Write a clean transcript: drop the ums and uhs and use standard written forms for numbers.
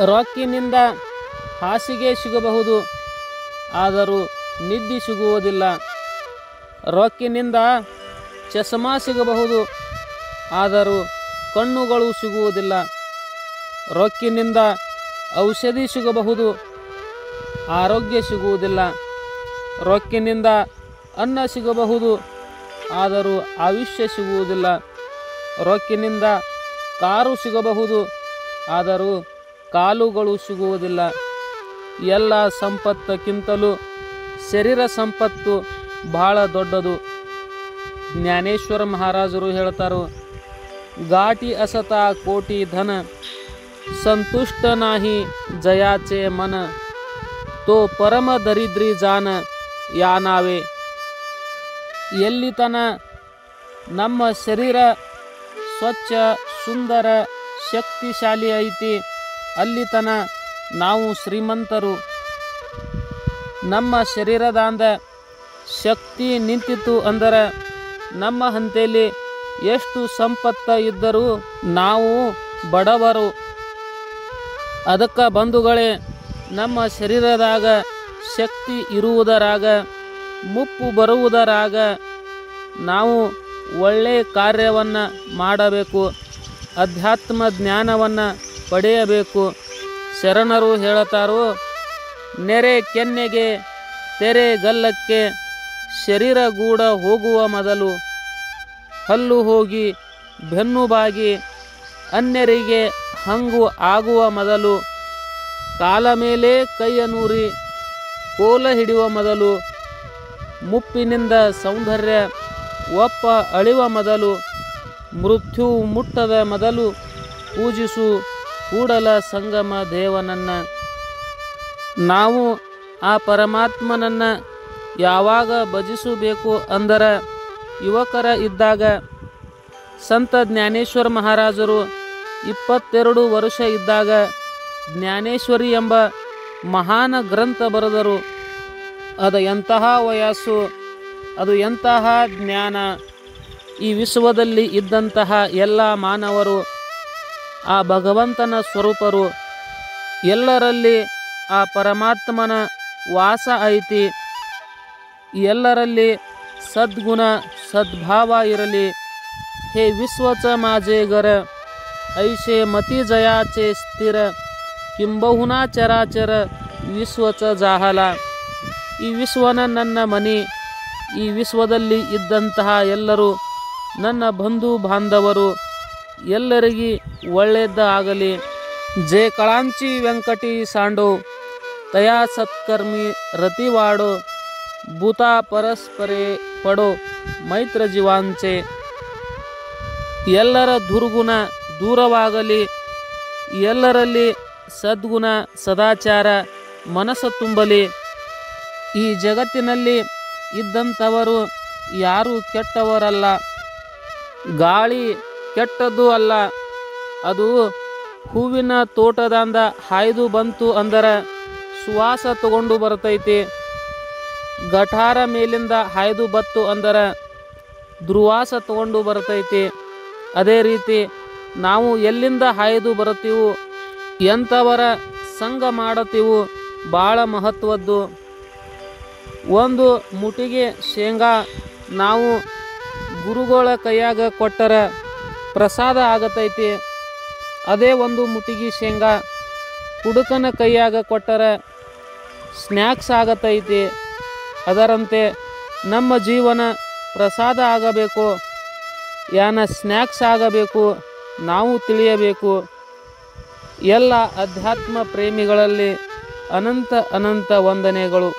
ರೊಕ್ಕಿನಿಂದ ಹಾಸಿಗೆ ಸಿಗಬಹುದು, ಆದರೂ ನಿದ್ದೆ ಸಿಗುವುದಿಲ್ಲ. ರೊಕ್ಕಿನಿಂದ ಚಸ್ಮಾ ಸಿಗಬಹುದು, ಆದರೂ ಕಣ್ಣುಗಳು ಸಿಗುವುದಿಲ್ಲ. ರೊಕ್ಕಿನಿಂದ ಔಷಧಿ ಸಿಗಬಹುದು, ಆರೋಗ್ಯ ಸಿಗುವುದಿಲ್ಲ. ರೊಕ್ಕಿನಿಂದ ಅನ್ನ ಸಿಗಬಹುದು, ಆದರೂ ಆಯುಷ್ಯ ಸಿಗುವುದಿಲ್ಲ. ರೊಕ್ಕಿನಿಂದ ಕಾರು ಸಿಗಬಹುದು, ಆದರೂ ಕಾಲುಗಳು ಸಿಗುವುದಿಲ್ಲ. ಎಲ್ಲ ಸಂಪತ್ತಕ್ಕಿಂತಲೂ ಶರೀರ ಸಂಪತ್ತು ಬಹಳ ದೊಡ್ಡದು. ಜ್ಞಾನೇಶ್ವರ ಮಹಾರಾಜರು ಹೇಳ್ತಾರೋ, ಗಾಟಿ असता कोटी धन संतुष्ट नाही जयाचे मन तो परम दरिद्री जान या नावे. ಎಲ್ಲಿತನ ನಮ್ಮ ಶರೀರ ಸ್ವಚ್ಛ ಸುಂದರ ಶಕ್ತಿಶಾಲಿ ಐತಿ ಅಲ್ಲಿತನ ನಾವು ಶ್ರೀಮಂತರು. ನಮ್ಮ ಶರೀರದಾಂದ ಶಕ್ತಿ ನಿಂತಿತು ಅಂದರೆ ನಮ್ಮ ಹಂತೇಲಿ ಎಷ್ಟು ಸಂಪತ್ತ ಇದ್ದರೂ ನಾವು ಬಡವರು. ಅದಕ್ಕೆ ಬಂಧುಗಳೇ, ನಮ್ಮ ಶರೀರದಾಗ ಶಕ್ತಿ ಇರುವುದರಾಗ ಮುಪ್ಪು ಬರುವುದರಾಗ ನಾವು ಒಳ್ಳೆಯ ಕಾರ್ಯವನ್ನು ಮಾಡಬೇಕು, ಅಧ್ಯಾತ್ಮ ಜ್ಞಾನವನ್ನು ಪಡೆಯಬೇಕು. ಶರಣರು ಹೇಳುತ್ತಾರೋ, ನೆರೆ ಕೆನ್ನೆಗೆ ತೆರೆ ಗಲ್ಲಕ್ಕೆ ಶರೀರ ಗೂಡ ಹೋಗುವ ಮೊದಲು ಹಲ್ಲು ಹೋಗಿ ಬೆನ್ನು ಬಾಗಿ ಅನ್ಯರಿಗೆ ಹಂಗು ಆಗುವ ಮೊದಲು ಕಾಲ ಮೇಲೆ ಕೈಯನೂರಿ ಕೋಲ ಹಿಡಿಯುವ ಮೊದಲು ಮುಪ್ಪಿನಿಂದ ಸೌಂದರ್ಯ ಒಪ್ಪ ಅಳಿವ ಮೊದಲು ಮೃತ್ಯು ಮುಟ್ಟದ ಮೊದಲು ಪೂಜಿಸು ಕೂಡಲ ಸಂಗಮ ದೇವನನ್ನು. ನಾವು ಆ ಪರಮಾತ್ಮನನ್ನು ಯಾವಾಗ ಭಜಿಸಬೇಕು ಅಂದರೆ ಯುವಕರ ಇದ್ದಾಗ. ಸಂತ ಜ್ಞಾನೇಶ್ವರ ಮಹಾರಾಜರು 22 ವರ್ಷ ಇದ್ದಾಗ ಜ್ಞಾನೇಶ್ವರಿ ಎಂಬ ಮಹಾನ್ ಗ್ರಂಥ ಬರೆದರು. ಅದು ಎಂತಹ ವಯಸ್ಸು, ಅದು ಎಂತಹ ಜ್ಞಾನ. ಈ ವಿಶ್ವದಲ್ಲಿ ಇದ್ದಂತಹ ಎಲ್ಲ ಮಾನವರು ಆ ಭಗವಂತನ ಸ್ವರೂಪರು. ಎಲ್ಲರಲ್ಲಿ ಆ ಪರಮಾತ್ಮನ ವಾಸ ಐತಿ. ಎಲ್ಲರಲ್ಲಿ ಸದ್ಗುಣ ಸದ್ಭಾವ ಇರಲಿ. हे विश्वच माझे घर ऐशे मती जयाचे स्थिर किंबहुना चराचर ವಿಶ್ವಚ ಜಾಹಲ. ಈ ವಿಶ್ವನ ನನ್ನ ಮನೆ. ಈ ವಿಶ್ವದಲ್ಲಿ ಇದ್ದಂತಹ ಎಲ್ಲರೂ ನನ್ನ ಬಂಧು ಬಾಂಧವರು. ಎಲ್ಲರಿಗೆ ಒಳ್ಳೆಯದಾಗಲಿ. जे कळांची व्यंकटी सांडो तया सत्कर्मी रतिवाडो भूता परस्परे पडो मैत्र जीवांचे. ಎಲ್ಲರ ದುರ್ಗುಣ ದೂರವಾಗಲಿ. ಎಲ್ಲರಲ್ಲಿ ಸದ್ಗುಣ ಸದಾಚಾರ ಮನಸ್ಸು ತುಂಬಲಿ. ಈ ಜಗತ್ತಿನಲ್ಲಿ ಇದ್ದಂಥವರು ಯಾರೂ ಕೆಟ್ಟವರಲ್ಲ. ಗಾಳಿ ಕೆಟ್ಟದ್ದು ಅಲ್ಲ. ಅದು ಹೂವಿನ ತೋಟದಿಂದ ಹಾಯ್ದು ಬಂತು ಅಂದರೆ ಸುವಾಸ ತಗೊಂಡು ಬರ್ತೈತಿ. ಗಠಾರ ಮೇಲಿಂದ ಹಾಯ್ದು ಬತ್ತು ಅಂದರೆ ದುರ್ವಾಸ ತಗೊಂಡು ಬರ್ತೈತಿ. ಅದೇ ರೀತಿ ನಾವು ಎಲ್ಲಿಂದ ಹಾಯ್ದು ಬರುತ್ತೀವೋ, ಎಂಥವರ ಸಂಘ ಮಾಡುತ್ತೀವೋ ಭಾಳ ಮಹತ್ವದ್ದು. ಒಂದು ಮುಟ್ಟಿಗೆ ಶೇಂಗಾ ನಾವು ಗುರುಗಳ ಕೈಯಾಗ ಕೊಟ್ಟರೆ ಪ್ರಸಾದ ಆಗತೈತಿ. ಅದೇ ಒಂದು ಮುಟ್ಟಿಗೆ ಶೇಂಗಾ ಹುಡುಕನ ಕೈಯಾಗ ಕೊಟ್ಟರೆ ಸ್ನ್ಯಾಕ್ಸ್ ಆಗತೈತಿ. ಅದರಂತೆ ನಮ್ಮ ಜೀವನ ಪ್ರಸಾದ ಆಗಬೇಕು, ಯಾನ ಸ್ನ್ಯಾಕ್ಸ್ ಆಗಬೇಕು, ನಾವು ತಿಳಿಯಬೇಕು. ಎಲ್ಲ ಅಧ್ಯಾತ್ಮ ಪ್ರೇಮಿಗಳಲ್ಲಿ ಅನಂತ ಅನಂತ ವಂದನೆಗಳು.